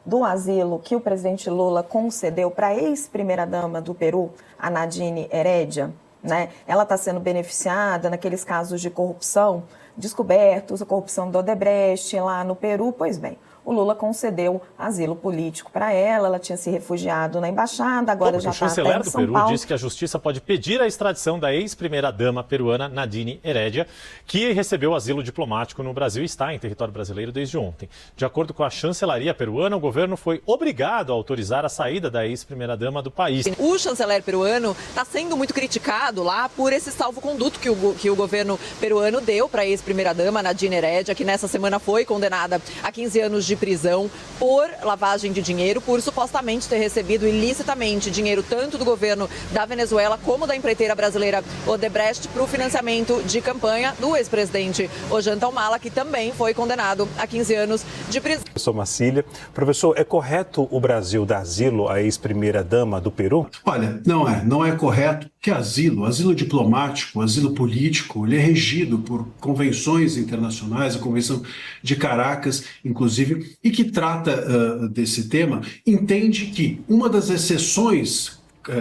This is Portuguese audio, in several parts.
do asilo que o presidente Lula concedeu para a ex-primeira-dama do Peru, a Nadine Heredia, né? Ela está sendo beneficiada naqueles casos de corrupção descobertos, a corrupção do Odebrecht lá no Peru. Pois bem, o Lula concedeu asilo político para ela, ela tinha se refugiado na embaixada, agora já está até em São Paulo. O chanceler do Peru disse que a justiça pode pedir a extradição da ex-primeira-dama peruana Nadine Heredia, que recebeu asilo diplomático no Brasil e está em território brasileiro desde ontem. De acordo com a chancelaria peruana, o governo foi obrigado a autorizar a saída da ex-primeira-dama do país. O chanceler peruano está sendo muito criticado lá por esse salvo-conduto que o governo peruano deu para a ex-primeira-dama Nadine Heredia, que nessa semana foi condenada a 15 anos de prisão por lavagem de dinheiro, por supostamente ter recebido ilicitamente dinheiro tanto do governo da Venezuela como da empreiteira brasileira Odebrecht para o financiamento de campanha do ex-presidente Ollanta Humala, que também foi condenado a 15 anos de prisão. Professor Marcília. Professor, é correto o Brasil dar asilo à ex-primeira-dama do Peru? Olha, não é correto que asilo diplomático, asilo político, ele é regido por convenções internacionais, a Convenção de Caracas, inclusive, e que trata desse tema, entende que uma das exceções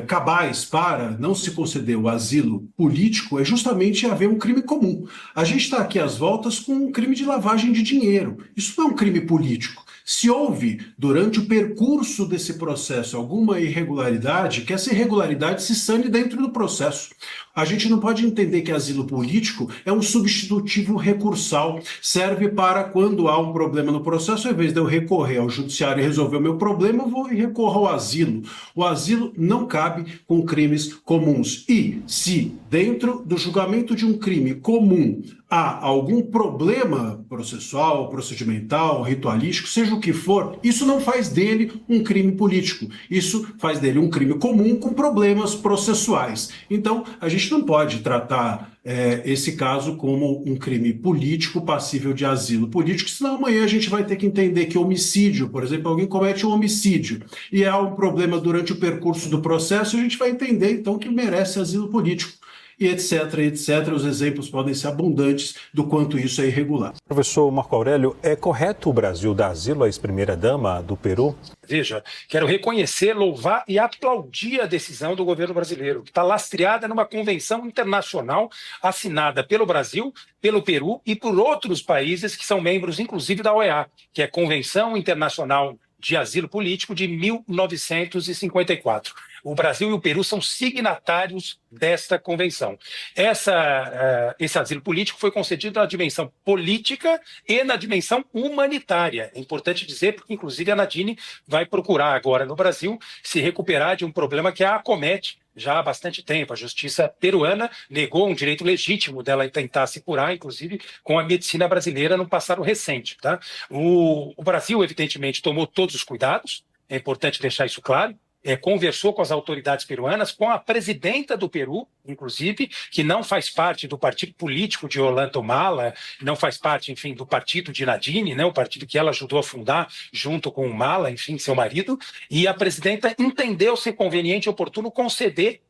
cabais para não se conceder o asilo político é justamente haver um crime comum. A gente está aqui às voltas com um crime de lavagem de dinheiro. Isso não é um crime político. Se houve, durante o percurso desse processo, alguma irregularidade, que essa irregularidade se sane dentro do processo. A gente não pode entender que asilo político é um substitutivo recursal, serve para quando há um problema no processo, ao invés de eu recorrer ao judiciário e resolver o meu problema, eu vou e recorro ao asilo. O asilo não cabe com crimes comuns. E se dentro do julgamento de um crime comum há algum problema processual, procedimental, ritualístico, seja o que for, isso não faz dele um crime político. Isso faz dele um crime comum com problemas processuais. Então, a gente não pode tratar esse caso como um crime político passível de asilo político, senão amanhã a gente vai ter que entender que homicídio, por exemplo, alguém comete um homicídio e há um problema durante o percurso do processo, a gente vai entender então que merece asilo político. E etc, etc. Os exemplos podem ser abundantes do quanto isso é irregular. Professor Marco Aurélio, é correto o Brasil dar asilo à ex-primeira-dama do Peru? Veja, quero reconhecer, louvar e aplaudir a decisão do governo brasileiro, que está lastreada numa convenção internacional assinada pelo Brasil, pelo Peru e por outros países que são membros, inclusive, da OEA, que é a Convenção Internacional de Asilo Político de 1954. O Brasil e o Peru são signatários desta convenção. Esse asilo político foi concedido na dimensão política e na dimensão humanitária. É importante dizer, porque inclusive a Nadine vai procurar agora no Brasil se recuperar de um problema que a acomete já há bastante tempo. A justiça peruana negou um direito legítimo dela tentar se curar, inclusive com a medicina brasileira no passado recente. Tá? O Brasil, evidentemente, tomou todos os cuidados, é importante deixar isso claro, conversou com as autoridades peruanas, com a presidenta do Peru, inclusive, que não faz parte do partido político de Ollanta Humala, não faz parte, enfim, do partido de Nadine, né, o partido que ela ajudou a fundar junto com o Humala, enfim, seu marido, e a presidenta entendeu ser conveniente e oportuno conceder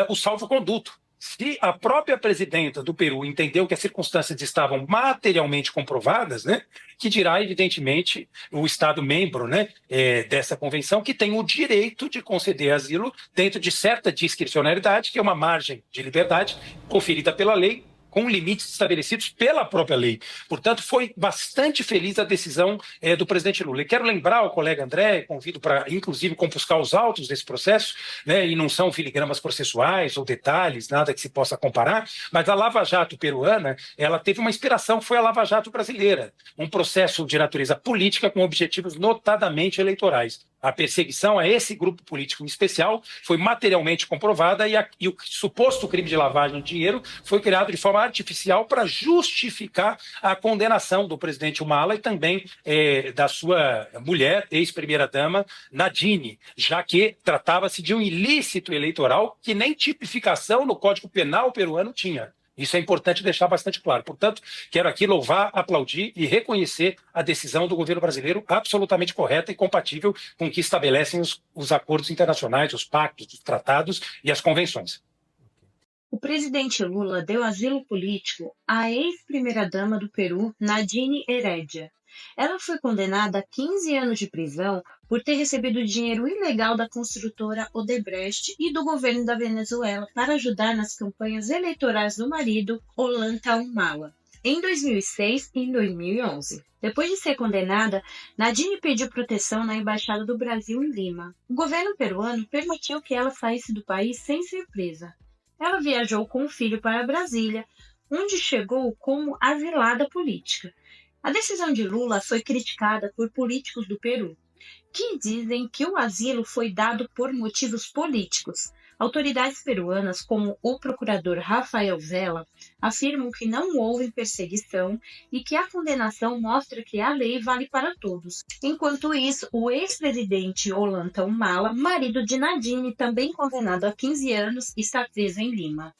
o salvo-conduto. Se a própria presidenta do Peru entendeu que as circunstâncias estavam materialmente comprovadas, né, que dirá, evidentemente, o Estado membro, né, dessa convenção, que tem o direito de conceder asilo dentro de certa discricionalidade, que é uma margem de liberdade conferida pela lei, com limites estabelecidos pela própria lei. Portanto, foi bastante feliz a decisão do presidente Lula. E quero lembrar ao colega André, convido para, inclusive, confiscar os autos desse processo, né, e não são filigramas processuais ou detalhes, nada que se possa comparar, mas a Lava Jato peruana, ela teve uma inspiração, foi a Lava Jato brasileira, um processo de natureza política com objetivos notadamente eleitorais. A perseguição a esse grupo político em especial foi materialmente comprovada e o suposto crime de lavagem de dinheiro foi criado de forma artificial para justificar a condenação do presidente Humala e também da sua mulher, ex-primeira-dama, Nadine, já que tratava-se de um ilícito eleitoral que nem tipificação no Código Penal peruano tinha. Isso é importante deixar bastante claro. Portanto, quero aqui louvar, aplaudir e reconhecer a decisão do governo brasileiro absolutamente correta e compatível com o que estabelecem os acordos internacionais, os pactos, os tratados e as convenções. O presidente Lula deu asilo político à ex-primeira-dama do Peru, Nadine Heredia. Ela foi condenada a 15 anos de prisão por ter recebido dinheiro ilegal da construtora Odebrecht e do governo da Venezuela para ajudar nas campanhas eleitorais do marido, Ollanta Humala, em 2006 e em 2011. Depois de ser condenada, Nadine pediu proteção na Embaixada do Brasil em Lima. O governo peruano permitiu que ela saísse do país sem ser presa. Ela viajou com o filho para Brasília, onde chegou como asilada política. A decisão de Lula foi criticada por políticos do Peru, que dizem que o asilo foi dado por motivos políticos. Autoridades peruanas, como o procurador Rafael Vela, afirmam que não houve perseguição e que a condenação mostra que a lei vale para todos. Enquanto isso, o ex-presidente Ollanta Humala, marido de Nadine, também condenado a 15 anos, está preso em Lima.